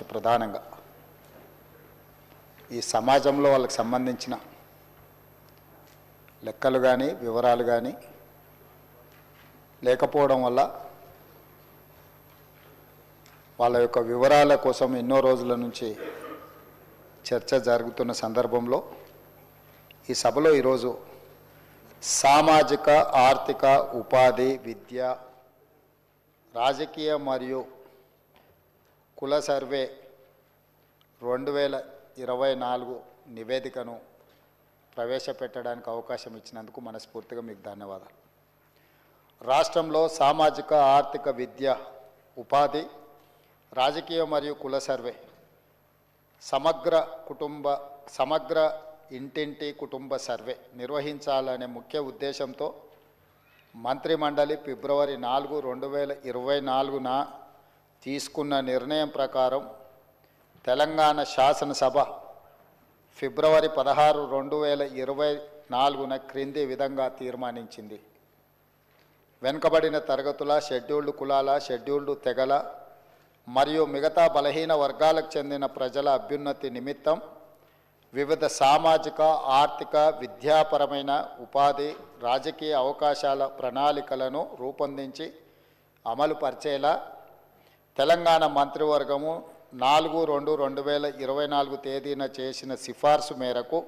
ప్రధానంగా ఈ సమాజంలో వాళ్ళకి సంబంధించిన లెక్కలు కానీ వివరాలు కానీ లేకపోవడం వల్ల వాళ్ళ యొక్క వివరాల కోసం ఎన్నో రోజుల నుంచి చర్చ జరుగుతున్న సందర్భంలో ఈ సభలో ఈరోజు సామాజిక ఆర్థిక ఉపాధి విద్య రాజకీయ మరియు కుల సర్వే 2024 నివేదికను ప్రవేశపెట్టడానికి అవకాశం ఇచ్చినందుకు మనస్ఫూర్తిగా మీకు ధన్యవాదాలు. రాష్ట్రంలో సామాజిక ఆర్థిక విద్య ఉపాధి రాజకీయ మరియు కుల సర్వే సమగ్ర ఇంటింటి కుటుంబ సర్వే నిర్వహించాలనే ముఖ్య ఉద్దేశంతో మంత్రిమండలి ఫిబ్రవరి 4, 2024న తీసుకున్న నిర్ణయం ప్రకారం తెలంగాణ శాసనసభ ఫిబ్రవరి 16, 2024న క్రింది విధంగా తీర్మానించింది. వెనుకబడిన తరగతుల, షెడ్యూల్డ్ కులాల, షెడ్యూల్డ్ తెగల మరియు మిగతా బలహీన వర్గాలకు చెందిన ప్రజల అభ్యున్నతి నిమిత్తం వివిధ సామాజిక ఆర్థిక విద్యాపరమైన ఉపాధి రాజకీయ అవకాశాల ప్రణాళికలను రూపొందించి అమలు పరిచేలా తెలంగాణ మంత్రివర్గము 4, 2024 తేదీన చేసిన సిఫార్సు మేరకు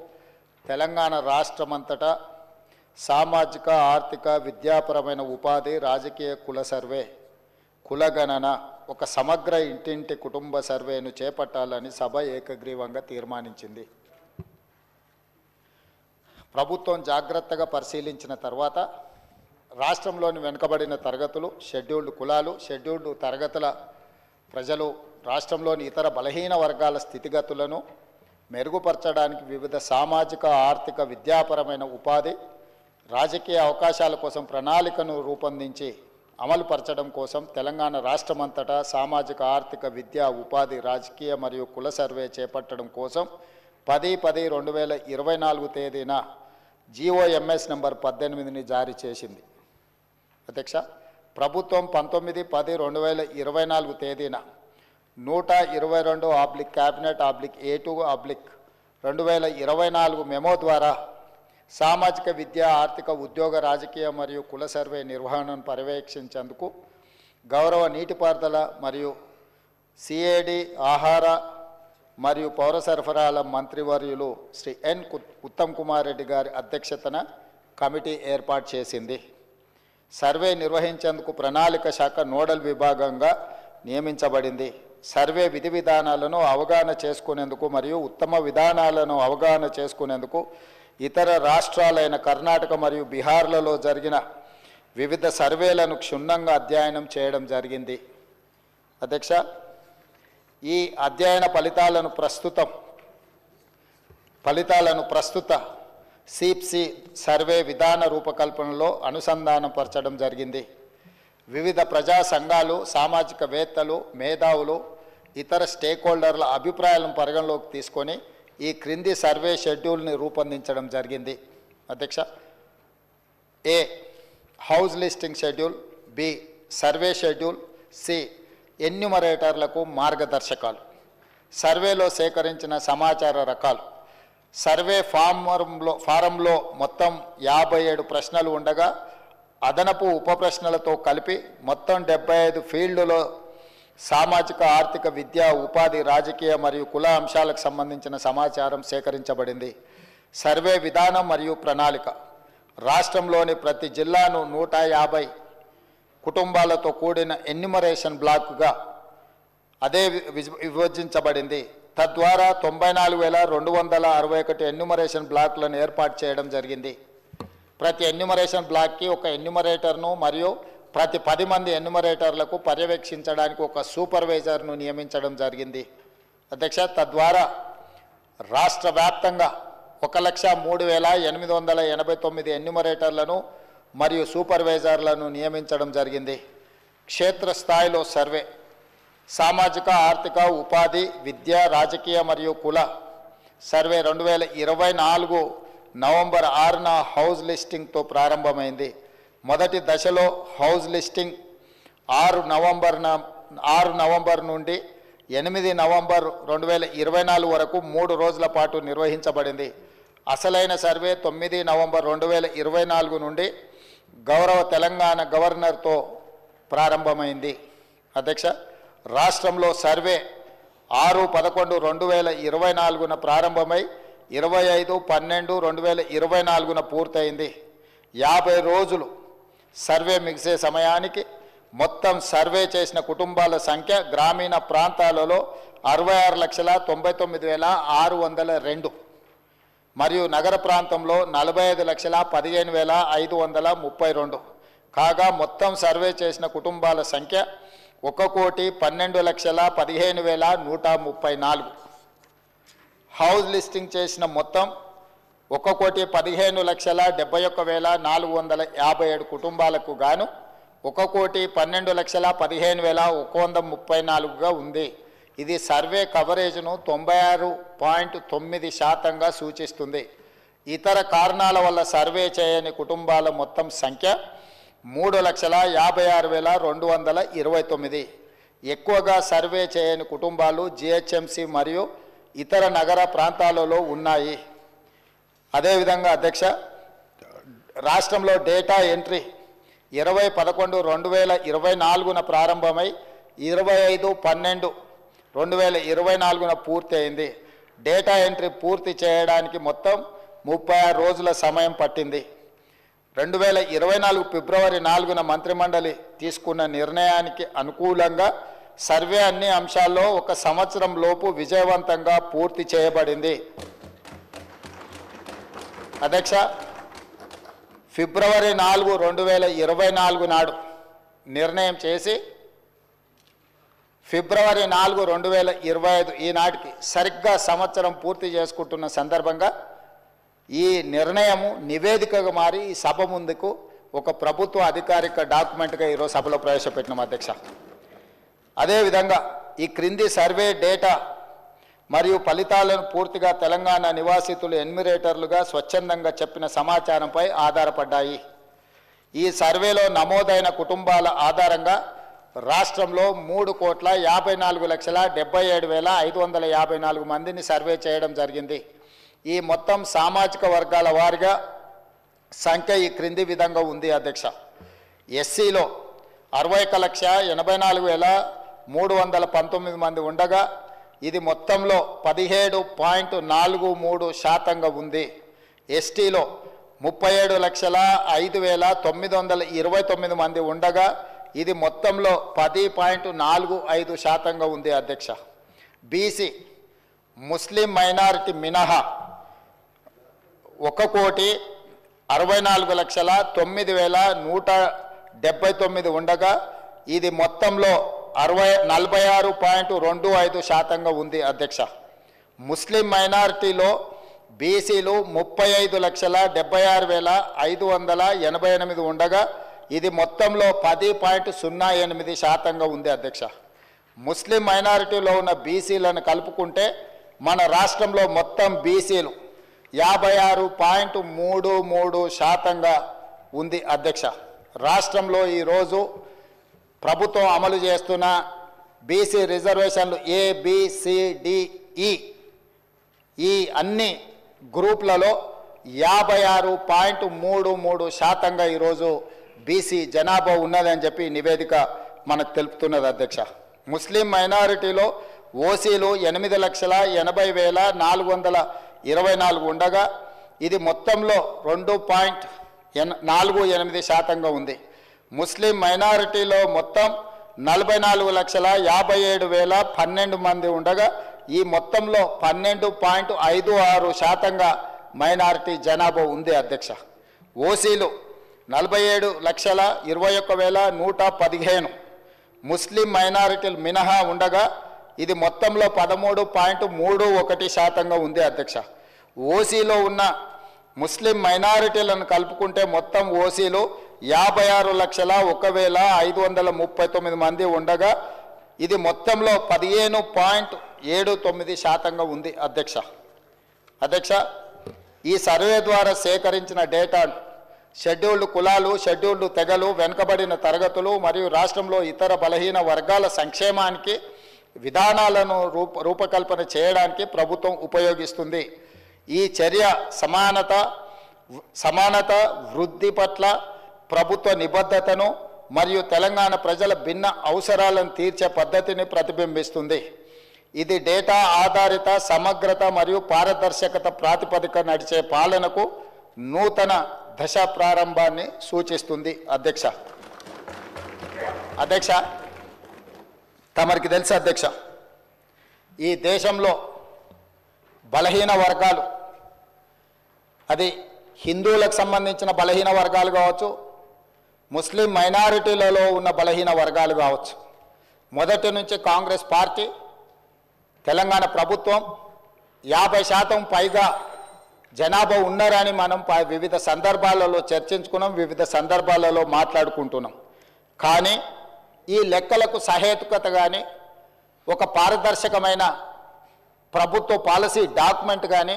తెలంగాణ రాష్ట్రమంతటా సామాజిక ఆర్థిక విద్యాపరమైన ఉపాధి రాజకీయ కుల సర్వే కులగణన ఒక సమగ్ర ఇంటింటి కుటుంబ సర్వేను చేపట్టాలని సభ ఏకగ్రీవంగా తీర్మానించింది. ప్రభుత్వం జాగ్రత్తగా పరిశీలించిన తర్వాత రాష్ట్రంలోని వెనుకబడిన తరగతులు, షెడ్యూల్డ్ కులాలు, షెడ్యూల్డ్ తరగతుల ప్రజలు రాష్ట్రంలోని ఇతర బలహీన వర్గాల స్థితిగతులను మెరుగుపరచడానికి వివిధ సామాజిక ఆర్థిక విద్యాపరమైన ఉపాధి రాజకీయ అవకాశాల కోసం ప్రణాళికను రూపొందించి అమలుపరచడం కోసం తెలంగాణ రాష్ట్రమంతటా సామాజిక ఆర్థిక విద్యా ఉపాధి రాజకీయ మరియు కుల సర్వే చేపట్టడం కోసం 10/10/2024 తేదీన GOMS నంబర్ 18ని జారీ చేసింది. అధ్యక్ష, ప్రభుత్వం 19/10/2024 తేదీన 122 క్యాబినెట్ A2/2024 మెమో ద్వారా సామాజిక విద్య ఆర్థిక ఉద్యోగ రాజకీయ మరియు కుల సర్వే నిర్వహణను పర్యవేక్షించేందుకు గౌరవ నీటిపారుదల మరియు CAD ఆహార మరియు పౌర సరఫరాల మంత్రివర్యులు శ్రీ N. ఉత్తమ్ కుమార్ రెడ్డి గారి అధ్యక్షతన కమిటీ ఏర్పాటు చేసింది. సర్వే నిర్వహించేందుకు ప్రణాళిక శాఖ నోడల్ విభాగంగా నియమించబడింది. సర్వే విధి విధానాలను అవగాహన చేసుకునేందుకు మరియు ఉత్తమ విధానాలను అవగాహన చేసుకునేందుకు ఇతర రాష్ట్రాలైన కర్ణాటక మరియు బీహార్లలో జరిగిన వివిధ సర్వేలను క్షుణ్ణంగా అధ్యయనం చేయడం జరిగింది. అధ్యక్ష, ఈ అధ్యయన ఫలితాలను ప్రస్తుత CIPC సర్వే విధాన రూపకల్పనలో అనుసంధానపరచడం జరిగింది. వివిధ ప్రజా సంఘాలు, సామాజికవేత్తలు, మేధావులు, ఇతర స్టేక్ హోల్డర్ల అభిప్రాయాలను పరిగణలోకి తీసుకొని ఈ క్రింది సర్వే షెడ్యూల్ని రూపొందించడం జరిగింది. అధ్యక్ష, A. House listing schedule, B. Survey schedule, C. ఎన్యూమరేటర్లకు మార్గదర్శకాలు, సర్వేలో సేకరించిన సమాచార రకాలు. సర్వే ఫారంలో మొత్తం 57 ప్రశ్నలు ఉండగా అదనపు ఉప ప్రశ్నలతో కలిపి మొత్తం 75 ఫీల్డ్లో సామాజిక ఆర్థిక విద్య ఉపాధి రాజకీయ మరియు కుల అంశాలకు సంబంధించిన సమాచారం సేకరించబడింది. సర్వే విధానం మరియు ప్రణాళిక రాష్ట్రంలోని ప్రతి జిల్లాను 150 కుటుంబాలతో కూడిన ఎన్యూమరేషన్ బ్లాక్గా అదే విభజించబడింది. తద్వారా 94,261 ఎన్యూమరేషన్ బ్లాక్లను ఏర్పాటు చేయడం జరిగింది. ప్రతి ఎన్యూమరేషన్ బ్లాక్కి ఒక ఎన్యూమరేటర్ను మరియు ప్రతి 10 మంది ఎన్యూమరేటర్లకు పర్యవేక్షించడానికి ఒక సూపర్వైజర్ను నియమించడం జరిగింది. అధ్యక్ష, తద్వారా రాష్ట్ర వ్యాప్తంగా 1,03,889 ఎన్యూమరేటర్లను మరియు సూపర్వైజర్లను నియమించడం జరిగింది. క్షేత్రస్థాయిలో సర్వే సామాజిక ఆర్థిక ఉపాధి విద్య రాజకీయ మరియు కుల సర్వే 2024 నవంబర్ 6న హౌస్ లిస్టింగ్తో ప్రారంభమైంది. మొదటి దశలో హౌస్ లిస్టింగ్ 6 నవంబర్ నుండి 8 నవంబర్ 2024 వరకు 3 రోజుల పాటు నిర్వహించబడింది. అసలైన సర్వే 9 నవంబర్ 2024 నుండి గౌరవ తెలంగాణ గవర్నర్తో ప్రారంభమైంది. అధ్యక్ష, రాష్ట్రంలో సర్వే 6/11/2024 ప్రారంభమై 25/12/2024 పూర్తయింది. 50 రోజులు సర్వే ముగిసే సమయానికి మొత్తం సర్వే చేసిన కుటుంబాల సంఖ్య గ్రామీణ ప్రాంతాలలో 66,99,602 మరియు నగర ప్రాంతంలో 45,15,532 కాగా మొత్తం సర్వే చేసిన కుటుంబాల సంఖ్య 1,12,15,134. హౌస్ లిస్టింగ్ చేసిన మొత్తం 1,15,71,457 కుటుంబాలకు గాను 1,12,15,134గా ఉంది. ఇది సర్వే కవరేజ్ను 96.9% సూచిస్తుంది. ఇతర కారణాల వల్ల సర్వే చేయని కుటుంబాల మొత్తం సంఖ్య 3,56,229. ఎక్కువగా సర్వే చేయని కుటుంబాలు GHMC మరియు ఇతర నగర ప్రాంతాలలో ఉన్నాయి. అదేవిధంగా అధ్యక్ష, రాష్ట్రంలో డేటా ఎంట్రీ 20/11/2024 ప్రారంభమై 25/12/2024 పూర్తి అయింది. డేటా ఎంట్రీ పూర్తి చేయడానికి మొత్తం 36 రోజుల సమయం పట్టింది. 2024 ఫిబ్రవరి 4 మంత్రిమండలి తీసుకున్న నిర్ణయానికి అనుకూలంగా సర్వే అన్ని అంశాల్లో 1 సంవత్సరం లోపు విజయవంతంగా పూర్తి చేయబడింది. అధ్యక్ష, ఫిబ్రవరి 4, 2024 నాడు నిర్ణయం చేసి ఫిబ్రవరి 4, 2025 ఈనాటికి సరిగ్గా సంవత్సరం పూర్తి చేసుకుంటున్న సందర్భంగా ఈ నిర్ణయము నివేదికగా మారి ఈ సభ ముందుకు ఒక ప్రభుత్వ అధికారిక డాక్యుమెంట్గా ఈరోజు సభలో ప్రవేశపెట్టినాం అధ్యక్ష. అదేవిధంగా ఈ క్రింది సర్వే డేటా మరియు ఫలితాలను పూర్తిగా తెలంగాణ నివాసితులు ఎన్యూమరేటర్లుగా స్వచ్ఛందంగా చెప్పిన సమాచారంపై ఆధారపడ్డాయి. ఈ సర్వేలో నమోదైన కుటుంబాల ఆధారంగా రాష్ట్రంలో 3,54,77,554 మందిని సర్వే చేయడం జరిగింది. ఈ మొత్తం సామాజిక వర్గాల వారిగా సంఖ్య ఈ క్రింది విధంగా ఉంది అధ్యక్ష. ఎస్సీలో 61,84,319 మంది ఉండగా ఇది మొత్తంలో 17.43% ఉంది. ఎస్టీలో 37,05,929 మంది ఉండగా ఇది మొత్తంలో 10.45% ఉంది అధ్యక్ష. బీసీ ముస్లిం మైనారిటీ మినహా 1,64,09,179 ఉండగా ఇది మొత్తంలో 46.25% ఉంది అధ్యక్ష. ముస్లిం మైనారిటీలో బీసీలు 35,76,588 ఉండగా ఇది మొత్తంలో 10.08% ఉంది అధ్యక్ష. ముస్లిం మైనారిటీలో ఉన్న బీసీలను కలుపుకుంటే మన రాష్ట్రంలో మొత్తం బీసీలు 56.33% ఉంది అధ్యక్ష. రాష్ట్రంలో ఈరోజు ప్రభుత్వం అమలు చేస్తున్న బీసీ రిజర్వేషన్లు ABCDE ఈ అన్ని గ్రూప్లలో 56.33% ఈరోజు బీసీ జనాభా ఉన్నదని చెప్పి నివేదిక మనకు తెలుపుతున్నది అధ్యక్ష. ముస్లిం మైనారిటీలో ఓసీలు 8,80,424 ఉండగా ఇది మొత్తంలో 2.48% ఉంది. ముస్లిం మైనారిటీలో మొత్తం 44,57,012 మంది ఉండగా ఈ మొత్తంలో 12.56% మైనారిటీ జనాభా ఉంది అధ్యక్ష. ఓసీలు 47,21,115 ముస్లిం మైనారిటీలు మినహా ఉండగా ఇది మొత్తంలో 13.31% ఉంది అధ్యక్ష. ఓసీలో ఉన్న ముస్లిం మైనారిటీలను కలుపుకుంటే మొత్తం ఓసీలు 56,01,539 మంది ఉండగా ఇది మొత్తంలో 15.79% ఉంది అధ్యక్ష. ఈ సర్వే ద్వారా సేకరించిన డేటాను షెడ్యూల్డ్ కులాలు, షెడ్యూల్డ్ తెగలు, వెనుకబడిన తరగతులు మరియు రాష్ట్రంలో ఇతర బలహీన వర్గాల సంక్షేమానికి విధానాలను రూపకల్పన చేయడానికి ప్రభుత్వం ఉపయోగిస్తుంది. ఈ చర్య సమానత వృద్ధి పట్ల ప్రభుత్వ నిబద్ధతను మరియు తెలంగాణ ప్రజల భిన్న అవసరాలను తీర్చే పద్ధతిని ప్రతిబింబిస్తుంది. ఇది డేటా ఆధారిత సమగ్రత మరియు పారదర్శకత ప్రాతిపదిక నడిచే పాలనకు నూతన దశ ప్రారంభాన్ని సూచిస్తుంది. అధ్యక్ష తమరికి తెలుసు అధ్యక్ష, ఈ దేశంలో బలహీన వర్గాలు, అది హిందువులకు సంబంధించిన బలహీన వర్గాలు కావచ్చు, ముస్లిం మైనారిటీలలో ఉన్న బలహీన వర్గాలు కావచ్చు, మొదటి నుంచి కాంగ్రెస్ పార్టీ తెలంగాణ ప్రభుత్వం 50% పైగా జనాభా ఉన్నారని మనం వివిధ సందర్భాలలో చర్చించుకున్నాం, వివిధ సందర్భాలలో మాట్లాడుకుంటున్నాం. కానీ ఈ లెక్కలకు సహేతుకత కానీ ఒక పారదర్శకమైన ప్రభుత్వ పాలసీ డాక్యుమెంట్ కానీ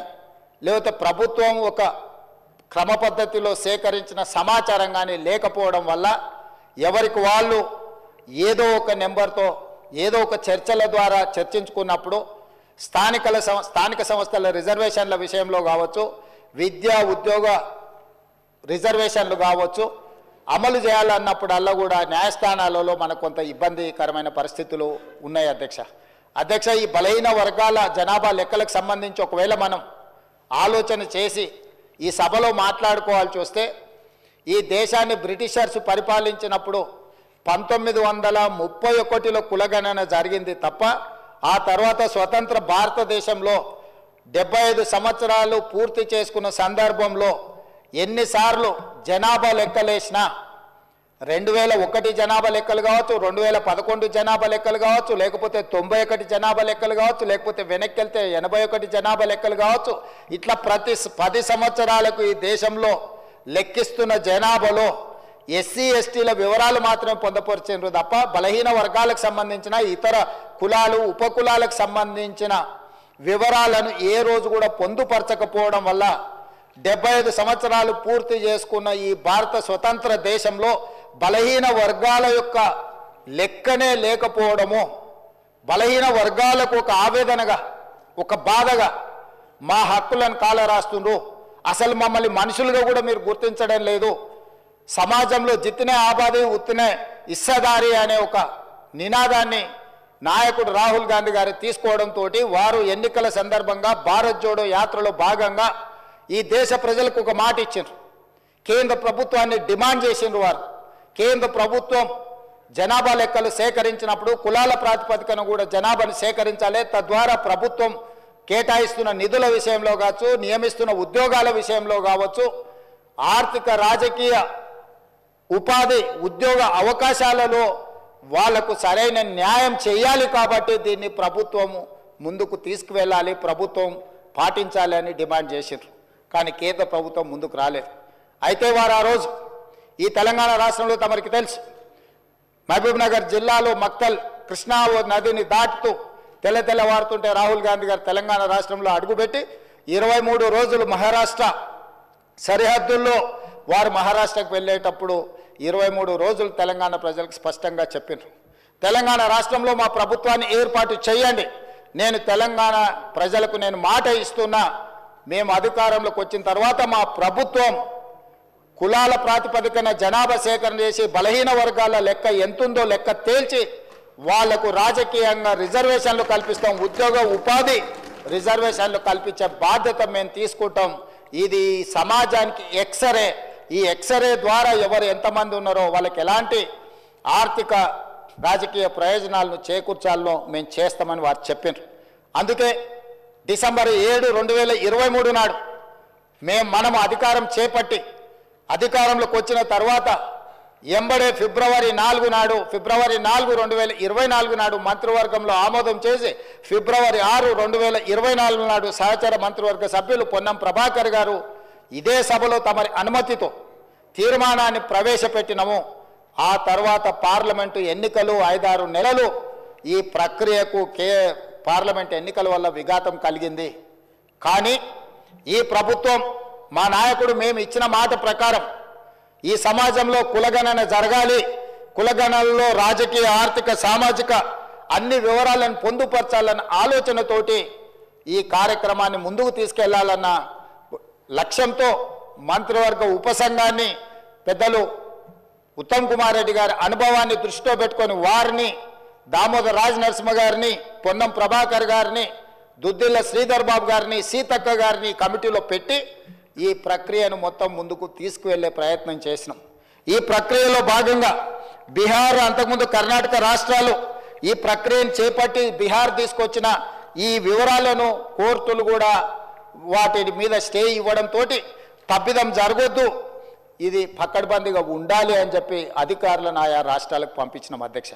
లేకపోతే ప్రభుత్వం ఒక క్రమ పద్ధతిలో సేకరించిన సమాచారం కానీ లేకపోవడం వల్ల ఎవరికి వాళ్ళు ఏదో ఒక నెంబర్తో ఏదో ఒక చర్చల ద్వారా చర్చించుకున్నప్పుడు స్థానిక సంస్థల రిజర్వేషన్ల విషయంలో కావచ్చు, విద్యా ఉద్యోగ రిజర్వేషన్లు కావచ్చు, అమలు చేయాలన్నప్పుడల్లా కూడా న్యాయస్థానాలలో మనకు కొంత ఇబ్బందికరమైన పరిస్థితులు ఉన్నాయి. అధ్యక్ష ఈ బలహీన వర్గాల జనాభా లెక్కలకు సంబంధించి ఒకవేళ మనం ఆలోచన చేసి ఈ సభలో మాట్లాడుకోవాల్సి వస్తే, ఈ దేశాన్ని బ్రిటిషర్స్ పరిపాలించినప్పుడు 1931లో కులగణన జరిగింది తప్ప ఆ తర్వాత స్వతంత్ర భారతదేశంలో 75 సంవత్సరాలు పూర్తి చేసుకున్న సందర్భంలో ఎన్నిసార్లు జనాభా లెక్కలేసినా 2001 జనాభా లెక్కలు కావచ్చు, 2011 జనాభా లెక్కలు కావచ్చు, లేకపోతే 91 జనాభా లెక్కలు కావచ్చు, లేకపోతే వెనక్కి వెళ్తే 81 జనాభా లెక్కలు కావచ్చు, ఇట్లా ప్రతి 10 సంవత్సరాలకు ఈ దేశంలో లెక్కిస్తున్న జనాభాలో ఎస్సీ ఎస్టీల వివరాలు మాత్రమే పొందపరిచారు తప్ప బలహీన వర్గాలకు సంబంధించిన ఇతర కులాలు ఉపకులాలకు సంబంధించిన వివరాలను ఏ రోజు కూడా పొందుపరచకపోవడం వల్ల 75 సంవత్సరాలు పూర్తి చేసుకున్న ఈ భారత స్వతంత్ర దేశంలో బలహీన వర్గాల యొక్క లెక్కనే లేకపోవడము, బలహీన వర్గాలకు ఒక ఆవేదనగా ఒక బాధగా మా హక్కులను కాలరాస్తుండ్రు, అసలు మమ్మల్ని మనుషులుగా కూడా మీరు గుర్తించడం లేదు, సమాజంలో జిత్తినే ఆబాది ఉత్తినే ఇస్సదారి అనే ఒక నినాదాన్ని నాయకుడు రాహుల్ గాంధీ గారు తీసుకోవడంతో వారు ఎన్నికల సందర్భంగా భారత్ జోడో యాత్రలో భాగంగా ఈ దేశ ప్రజలకు ఒక మాట ఇచ్చారు. కేంద్ర ప్రభుత్వాన్ని డిమాండ్ చేసిండ్రు. వారు కేంద్ర ప్రభుత్వం జనాభా లెక్కలు సేకరించినప్పుడు కులాల ప్రాతిపదికన కూడా జనాభాను సేకరించాలి, తద్వారా ప్రభుత్వం కేటాయిస్తున్న నిధుల విషయంలో కావచ్చు, నియమిస్తున్న ఉద్యోగాల విషయంలో కావచ్చు, ఆర్థిక రాజకీయ ఉపాధి ఉద్యోగ అవకాశాలలో వాళ్లకు సరైన న్యాయం చేయాలి. కాబట్టి దీన్ని ప్రభుత్వము ముందుకు తీసుకువెళ్ళాలి, ప్రభుత్వం పాటించాలి అని డిమాండ్ చేసిండ్రు. కానీ కేంద్ర ప్రభుత్వం ముందుకు రాలేదు. అయితే వారు ఆ రోజు ఈ తెలంగాణ రాష్ట్రంలో తమరికి తెలుసు, మహబూబ్ నగర్ జిల్లాలో మక్తల్ కృష్ణా నదిని దాటుతూ తెల్లవారుతుంటే రాహుల్ గాంధీ గారు తెలంగాణ రాష్ట్రంలో అడుగుపెట్టి 23 రోజులు మహారాష్ట్ర సరిహద్దుల్లో వారు మహారాష్ట్రకు వెళ్ళేటప్పుడు 23 రోజులు తెలంగాణ ప్రజలకు స్పష్టంగా చెప్పినారు, తెలంగాణ రాష్ట్రంలో మా ప్రభుత్వాన్ని ఏర్పాటు చేయండి, నేను తెలంగాణ ప్రజలకు నేను మాట ఇస్తున్నా, మేము అధికారంలోకి వచ్చిన తర్వాత మా ప్రభుత్వం కులాల ప్రాతిపదికన జనాభా సేకరణ చేసి బలహీన వర్గాల లెక్క ఎంతుందో లెక్క తేల్చి వాళ్లకు రాజకీయంగా రిజర్వేషన్లు కల్పిస్తాం, ఉద్యోగ ఉపాధి రిజర్వేషన్లు కల్పించే బాధ్యత మేము తీసుకుంటాం. ఇది సమాజానికి ఎక్స్రే, ఈ ఎక్స్రే ద్వారా ఎవరు ఎంతమంది ఉన్నారో వాళ్ళకి ఎలాంటి ఆర్థిక రాజకీయ ప్రయోజనాలను చేకూర్చాలో మేము చేస్తామని వారు చెప్పారు. అందుకే డిసెంబర్ 7, 2023 నాడు మనం అధికారం చేపట్టి అధికారంలోకి వచ్చిన తర్వాత ఎంబడే ఫిబ్రవరి 4 నాడు 2024 నాడు మంత్రివర్గంలో ఆమోదం చేసి ఫిబ్రవరి 6, 2024 నాడు సహచర మంత్రివర్గ సభ్యులు పొన్నం ప్రభాకర్ గారు ఇదే సభలో తమరి అనుమతితో తీర్మానాన్ని ప్రవేశపెట్టినము. ఆ తర్వాత పార్లమెంటు ఎన్నికలు 5-6 నెలలు ఈ ప్రక్రియకు పార్లమెంట్ ఎన్నికల వల్ల విఘాతం కలిగింది. కానీ ఈ ప్రభుత్వం మా నాయకుడు మేము ఇచ్చిన మాట ప్రకారం ఈ సమాజంలో కులగణన జరగాలి, కులగణనలో రాజకీయ ఆర్థిక సామాజిక అన్ని వివరాలను పొందుపరచాలన్న ఆలోచనతోటి ఈ కార్యక్రమాన్ని ముందుకు తీసుకెళ్లాలన్న లక్ష్యంతో మంత్రివర్గ ఉపసంఘాన్ని పెద్దలు ఉత్తమ్ కుమార్ రెడ్డి గారి అనుభవాన్ని దృష్టిలో పెట్టుకొని వారిని, దామోదర్ రాజ్ నరసింహ గారిని, పొన్నం ప్రభాకర్ గారిని, దుద్దిల్ల శ్రీధర్ బాబు గారిని, సీతక్క గారిని కమిటీలో పెట్టి ఈ ప్రక్రియను మొత్తం ముందుకు తీసుకువెళ్లే ప్రయత్నం చేసినాం. ఈ ప్రక్రియలో భాగంగా బీహార్, అంతకుముందు కర్ణాటక రాష్ట్రాలు ఈ ప్రక్రియను చేపట్టి బీహార్ తీసుకొచ్చిన ఈ వివరాలను కోర్టులు కూడా వాటి మీద స్టే ఇవ్వడంతో తప్పిదం జరగొద్దు, ఇది పక్కడబందీగా ఉండాలి అని చెప్పి అధికారులను ఆయా రాష్ట్రాలకు పంపించినాం అధ్యక్ష.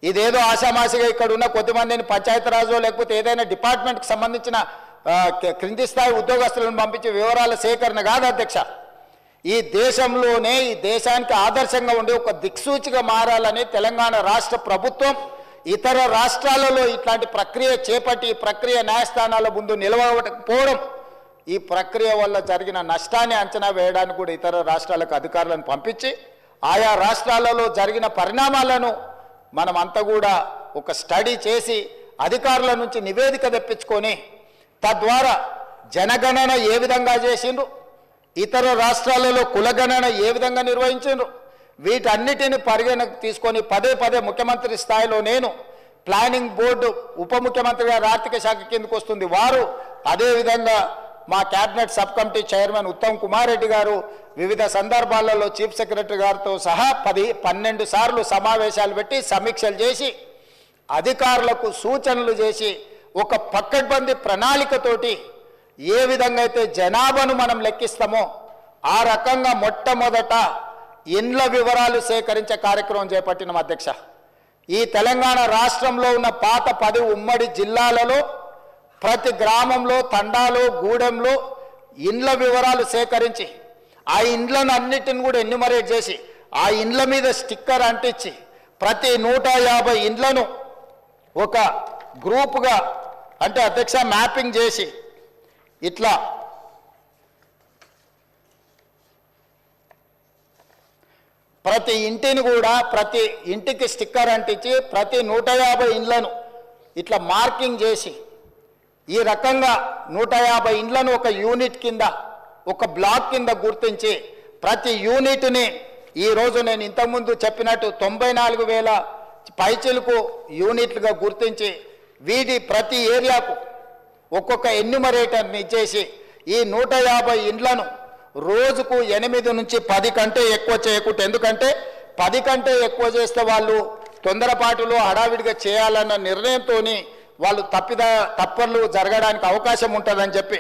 ఇదేదో ఆషామాషిగా ఇక్కడ ఉన్న కొద్దిమందిని పంచాయతీరాజు లేకపోతే ఏదైనా డిపార్ట్మెంట్కి సంబంధించిన క్రింది స్థాయి ఉద్యోగస్తులను పంపించే వివరాల సేకరణ కాదు అధ్యక్ష. ఈ దేశంలోనే, ఈ దేశానికి ఆదర్శంగా ఉండే ఒక దిక్సూచిగా మారాలని తెలంగాణ రాష్ట్ర ప్రభుత్వం ఇతర రాష్ట్రాలలో ఇట్లాంటి ప్రక్రియ చేపట్టి ఈ ప్రక్రియ న్యాయస్థానాల ముందు నిలవకపోవడం, ఈ ప్రక్రియ వల్ల జరిగిన నష్టాన్ని అంచనా వేయడానికి కూడా ఇతర రాష్ట్రాలకు అధికారులను పంపించి ఆయా రాష్ట్రాలలో జరిగిన పరిణామాలను మనమంతా కూడా ఒక స్టడీ చేసి అధికారుల నుంచి నివేదిక తెప్పించుకొని తద్వారా జనగణన ఏ విధంగా చేసిండ్రు, ఇతర రాష్ట్రాలలో కులగణన ఏ విధంగా నిర్వహించిండ్రు, వీటన్నిటిని పరిగణకు తీసుకొని పదే పదే ముఖ్యమంత్రి స్థాయిలో నేను, ప్లానింగ్ బోర్డు ఉప ముఖ్యమంత్రి గారు ఆర్థిక శాఖ కిందకు వస్తుంది వారు, అదేవిధంగా మా cabinet sub committee chairman Uttam Kumar Reddy గారు వివిధ సందర్భాలలో చీఫ్ సెక్రటరీ గారితో సహా 12 సార్లు సమావేశాలు పెట్టి సమీక్షలు చేసి అధికారులకు సూచనలు చేసి ఒక పక్కడ్బందీ ప్రణాళికతోటి ఏ విధంగా అయితే జనాభాను మనం లెక్కిస్తామో ఆ రకంగా మొట్టమొదట ఇండ్ల వివరాలు సేకరించే కార్యక్రమం చేపట్టిన అధ్యక్ష. ఈ తెలంగాణ రాష్ట్రంలో ఉన్న పాత 10 ఉమ్మడి జిల్లాలలో ప్రతి గ్రామంలో, తండాలో, గూడెంలో ఇండ్ల వివరాలు సేకరించి ఆ ఇండ్లను అన్నిటిని కూడా ఎన్యూమరేట్ చేసి ఆ ఇండ్ల మీద స్టిక్కర్ అంటించి ప్రతి 150 ఇండ్లను ఒక గ్రూపుగా అంటే అధ్యక్ష మ్యాపింగ్ చేసి ఇట్లా ప్రతి ఇంటిని కూడా ప్రతి ఇంటికి స్టిక్కర్ అంటించి ప్రతి 150 ఇండ్లను ఇట్లా మార్కింగ్ చేసి ఈ రకంగా 150 ఇండ్లను ఒక యూనిట్ కింద, ఒక బ్లాక్ కింద గుర్తించి ప్రతి యూనిట్ని ఈరోజు నేను ఇంతకుముందు చెప్పినట్టు 94,000 పైచిలకు యూనిట్లుగా గుర్తించి వీటి ప్రతి ఏరియాకు ఒక్కొక్క ఎన్యూమరేటర్ని ఇచ్చేసి ఈ 150 ఇండ్లను రోజుకు 8 నుంచి 10 కంటే ఎక్కువ చేయకూడదు. ఎందుకంటే 10 కంటే ఎక్కువ చేస్తే వాళ్ళు తొందరపాటులో హడావిడిగా చేయాలన్న నిర్ణయంతో వాళ్ళు తప్పర్లు జరగడానికి అవకాశం ఉంటుందని చెప్పి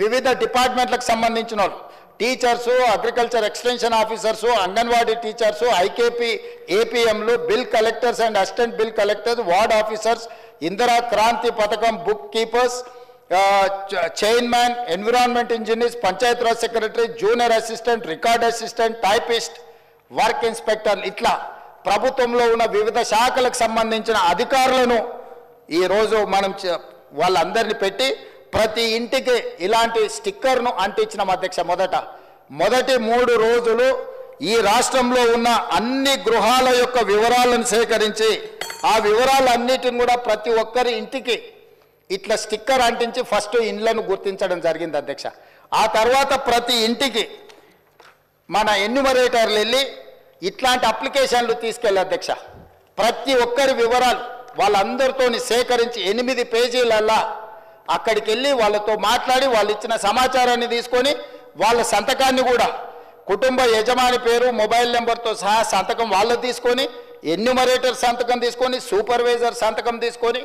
వివిధ డిపార్ట్మెంట్లకు సంబంధించిన వాళ్ళు, teachers, agriculture extension officers, anganwadi teachers, IKP ఏపీఎంలు, bill collectors and assistant bill collectors, ward officers, Indira Kranthi పథకం book keepers, chairman, environment engineers, Panchayati Raj secretary, junior assistant, record assistant, typist, work inspector, ఇట్లా ప్రభుత్వంలో ఉన్న వివిధ శాఖలకు సంబంధించిన అధికారులను ఈరోజు మనం వాళ్ళందరినీ పెట్టి ప్రతి ఇంటికి ఇలాంటి స్టిక్కర్ను అంటించిన అధ్యక్ష. మొదటి 3 రోజులు ఈ రాష్ట్రంలో ఉన్న అన్ని గృహాల యొక్క వివరాలను సేకరించి ఆ వివరాలన్నిటిని కూడా ప్రతి ఒక్కరి ఇంటికి ఇట్లా స్టిక్కర్ అంటించి ఫస్ట్ ఇండ్లను గుర్తించడం జరిగింది అధ్యక్ష. ఆ తర్వాత ప్రతి ఇంటికి మన ఎన్యూమరేటర్లు వెళ్ళి ఇట్లాంటి అప్లికేషన్లు తీసుకెళ్ళి అధ్యక్ష ప్రతి ఒక్కరి వివరాలు వాళ్ళందరితో సేకరించి 8 పేజీలల్లా అక్కడికి వెళ్ళి వాళ్ళతో మాట్లాడి వాళ్ళు ఇచ్చిన సమాచారాన్ని తీసుకొని వాళ్ళ సంతకాన్ని కూడా కుటుంబ యజమాని పేరు, మొబైల్ నెంబర్తో సహా సంతకం వాళ్ళు తీసుకొని, ఎన్యూమరేటర్ సంతకం తీసుకొని, సూపర్వైజర్ సంతకం తీసుకొని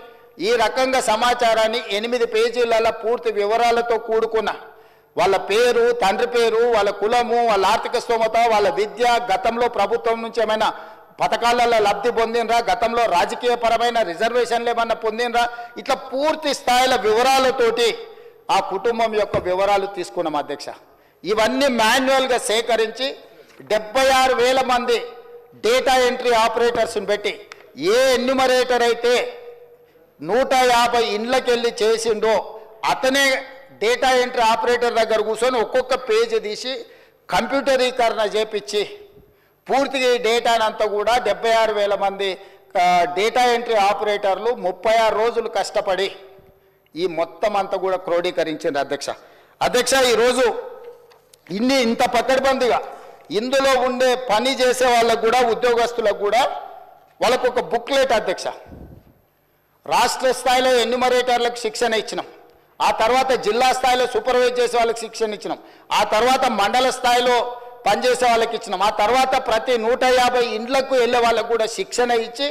ఈ రకంగా సమాచారాన్ని 8 పేజీలలో పూర్తి వివరాలతో కూడుకున్న వాళ్ళ పేరు, తండ్రి పేరు, వాళ్ళ కులము, వాళ్ళ ఆర్థిక స్తోమత, వాళ్ళ విద్య, గతంలో ప్రభుత్వం నుంచి ఏమైనా పథకాలలో లబ్ధి పొందినరా, గతంలో రాజకీయ పరమైన రిజర్వేషన్లు ఏమన్నా పొందినరా, ఇట్లా పూర్తి స్థాయిల వివరాలతోటి ఆ కుటుంబం యొక్క వివరాలు తీసుకున్నాం అధ్యక్ష. ఇవన్నీ మాన్యువల్గా సేకరించి 76,000 మంది డేటా ఎంట్రీ ఆపరేటర్స్ని పెట్టి ఏ ఎన్యూమరేటర్ అయితే 150 ఇండ్లకి వెళ్ళి చేసిండో అతనే డేటా ఎంట్రీ ఆపరేటర్ దగ్గర కూర్చొని ఒక్కొక్క పేజీ తీసి కంప్యూటరీకరణ చేపించి పూర్తిగా ఈ డేటానంతా కూడా 76,000 మంది డేటా ఎంట్రీ ఆపరేటర్లు 36 రోజులు కష్టపడి ఈ మొత్తం అంతా కూడా క్రోడీకరించారు అధ్యక్ష ఈరోజు ఇంత పకడ్బందీగా ఇందులో ఉండే పని చేసే వాళ్ళకు కూడా ఉద్యోగస్తులకు కూడా వాళ్ళకు ఒక బుక్లెట్ అధ్యక్ష రాష్ట్ర స్థాయిలో ఎన్యూమరేటర్లకు శిక్షణ ఇచ్చినాం, ఆ తర్వాత జిల్లా స్థాయిలో సూపర్వైజ్ చేసే వాళ్ళకి శిక్షణ ఇచ్చినాం, ఆ తర్వాత మండల స్థాయిలో పనిచేసే వాళ్ళకి ఇచ్చినాం, ఆ తర్వాత ప్రతి 150 ఇండ్లకు వెళ్ళే వాళ్ళకు కూడా శిక్షణ ఇచ్చి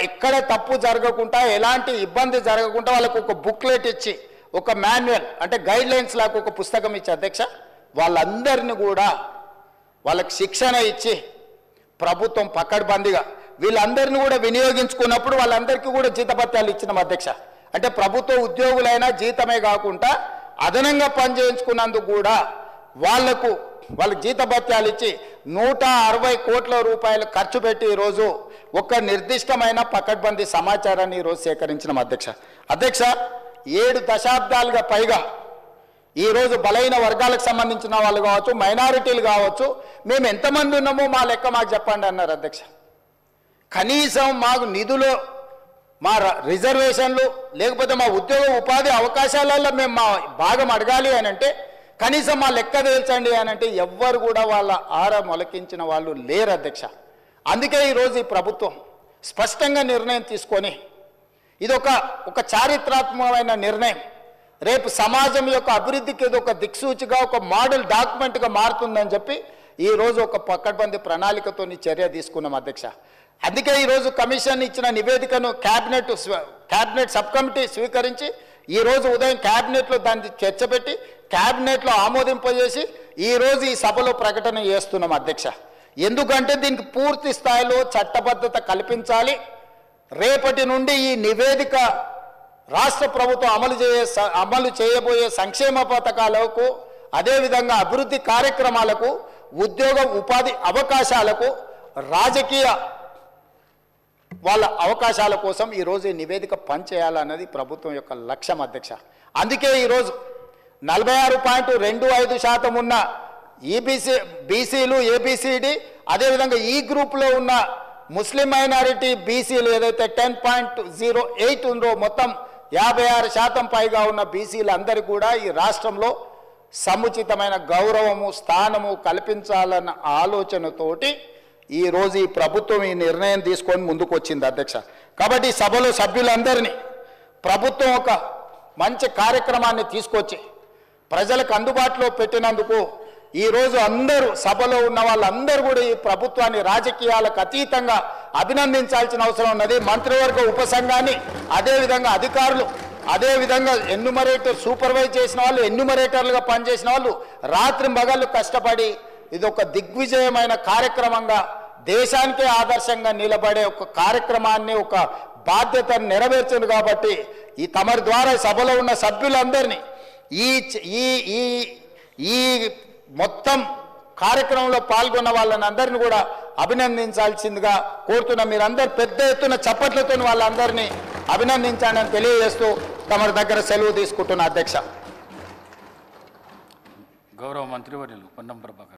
ఎక్కడ తప్పు జరగకుండా ఎలాంటి ఇబ్బంది జరగకుండా వాళ్ళకు ఒక బుక్లెట్ ఇచ్చి ఒక మాన్యువల్ అంటే గైడ్ లైన్స్ లాగా ఒక పుస్తకం ఇచ్చి అధ్యక్ష వాళ్ళందరినీ కూడా వాళ్ళకి శిక్షణ ఇచ్చి ప్రభుత్వం పకడ్బందీగా వీళ్ళందరినీ కూడా వినియోగించుకున్నప్పుడు వాళ్ళందరికీ కూడా జీతభత్యాలు ఇచ్చినాం అధ్యక్ష. అంటే ప్రభుత్వ ఉద్యోగులైనా జీతమే కాకుండా అదనంగా పనిచేయించుకున్నందుకు కూడా వాళ్ళకు జీతభత్యాలు ఇచ్చి 160 కోట్ల రూపాయలు ఖర్చు పెట్టి ఈరోజు ఒక నిర్దిష్టమైన పకడ్బందీ సమాచారాన్ని ఈరోజు సేకరించిన అధ్యక్ష 7 దశాబ్దాలుగా పైగా ఈరోజు బలైన వర్గాలకు సంబంధించిన వాళ్ళు కావచ్చు, మైనారిటీలు కావచ్చు, మేము ఎంతమంది ఉన్నామో మా లెక్క మాకు చెప్పండి అన్నారు అధ్యక్ష. కనీసం మాకు నిధులు మా రిజర్వేషన్లు లేకపోతే మా ఉద్యోగ ఉపాధి అవకాశాలలో మేము మా భాగం అడగాలి అని అంటే కనీసం మా లెక్క తేల్చండి అని అంటే ఎవ్వరు కూడా వాళ్ళ మొలకించిన వాళ్ళు లేరు అధ్యక్ష. అందుకే ఈరోజు ఈ ప్రభుత్వం స్పష్టంగా నిర్ణయం తీసుకొని ఇది ఒక చారిత్రాత్మకమైన నిర్ణయం, రేపు సమాజం యొక్క అభివృద్ధికి ఇది ఒక దిక్సూచిగా ఒక మోడల్ డాక్యుమెంట్గా మారుతుందని చెప్పి ఈరోజు ఒక పకడ్బందీ ప్రణాళికతో చర్య తీసుకున్నాం అధ్యక్ష. అందుకే ఈరోజు కమిషన్ ఇచ్చిన నివేదికను క్యాబినెట్ సబ్ కమిటీ స్వీకరించి ఈరోజు ఉదయం క్యాబినెట్లో దాన్ని చర్చ పెట్టి క్యాబినెట్లో ఆమోదింపజేసి ఈరోజు ఈ సభలో ప్రకటన చేస్తున్నాం అధ్యక్ష. ఎందుకంటే దీనికి పూర్తి స్థాయిలో చట్టబద్ధత కల్పించాలి. రేపటి నుండి ఈ నివేదిక రాష్ట్ర ప్రభుత్వం అమలు చేయబోయే సంక్షేమ పథకాలకు అదేవిధంగా అభివృద్ధి కార్యక్రమాలకు ఉద్యోగ ఉపాధి అవకాశాలకు రాజకీయ వాళ్ళ అవకాశాల కోసం ఈరోజు ఈ నివేదిక పనిచేయాలన్నది ప్రభుత్వం యొక్క లక్ష్యం అధ్యక్ష. అందుకే ఈరోజు 46.25% ఉన్న బీసీలు ఏబిసిడి అదేవిధంగా ఈ గ్రూప్లో ఉన్న ముస్లిం మైనారిటీ బీసీలు ఏదైతే 10.08 ఉందో మొత్తం 56% పైగా ఉన్న బీసీలు అందరికీ కూడా ఈ రాష్ట్రంలో సముచితమైన గౌరవము స్థానము కల్పించాలన్న ఆలోచనతోటి ఈరోజు ఈ ప్రభుత్వం ఈ నిర్ణయం తీసుకొని ముందుకు వచ్చింది అధ్యక్ష. కాబట్టి సభలో సభ్యులందరినీ ప్రభుత్వం ఒక మంచి కార్యక్రమాన్ని తీసుకొచ్చి ప్రజలకు అందుబాటులో పెట్టినందుకు ఈరోజు అందరూ సభలో ఉన్న వాళ్ళందరూ కూడా ఈ ప్రభుత్వాన్ని రాజకీయాలకు అతీతంగా అభినందించాల్సిన అవసరం ఉన్నది. మంత్రివర్గ ఉపసంఘాన్ని అదేవిధంగా అధికారులు అదేవిధంగా సూపర్వైజ్ చేసిన వాళ్ళు ఎన్యూమరేటర్లుగా పనిచేసిన వాళ్ళు రాత్రి మగళ్ళు కష్టపడి ఇది ఒక దిగ్విజయమైన కార్యక్రమంగా దేశానికే ఆదర్శంగా నిలబడే ఒక కార్యక్రమాన్ని ఒక బాధ్యతను నెరవేర్చింది. కాబట్టి ఈ తమరి ద్వారా సభలో ఉన్న సభ్యులందరినీ ఈ మొత్తం కార్యక్రమంలో పాల్గొన్న వాళ్ళని అందరినీ కూడా అభినందించాల్సిందిగా కోరుతున్నా. మీరందరూ పెద్ద ఎత్తున చప్పట్లతో వాళ్ళందరినీ అభినందించాలని తెలియజేస్తూ తమరి దగ్గర సెలవు తీసుకుంటున్న అధ్యక్ష. గౌరవ మంత్రివర్యులు పొన్నం ప్రభాకర్.